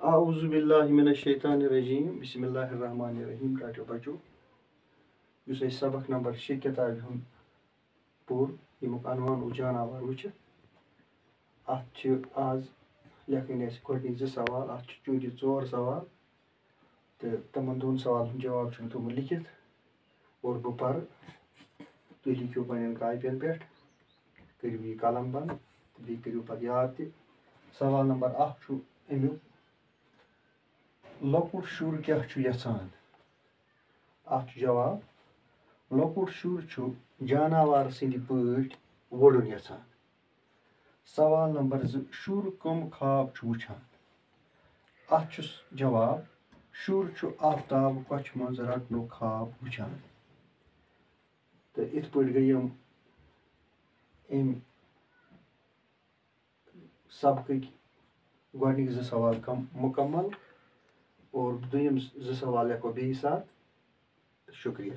आऊज़ु बिल्लाहि मिनश शैतानिर रजीम बिस्मिल्लाहिर रहमानिर रहीम। टाटो बचो युस सबक नंबर 6 किताब हम पोर यमुक अनवान जानवर वुच अत आज लेखन गोडनिक 2 सवाल अत चूंकि 4 सवाल तो तमन 2 सवाल जवाब थोमुत लिखित और बह पर तुम लिखियो पन्न कापियन पे करू यह कलम बंद बे करू पे याद त सवाल नंबर 1 अमुक लकुट शुर क्या यछान अत जवाब लकुट शुर जानवर सिंद पट वोडुन यछान। सवाल नंबर 2 शुर कम ख्वाब वुछान अत जवाब शुर आफ्ताब कछ मज रटनु ख्वाब वुछान। तो इत पे गई सबक गोडनिक 2 सवाल मुकम्मल और दुयम 2 सवाल लेखो बे साथ। शुक्रिया।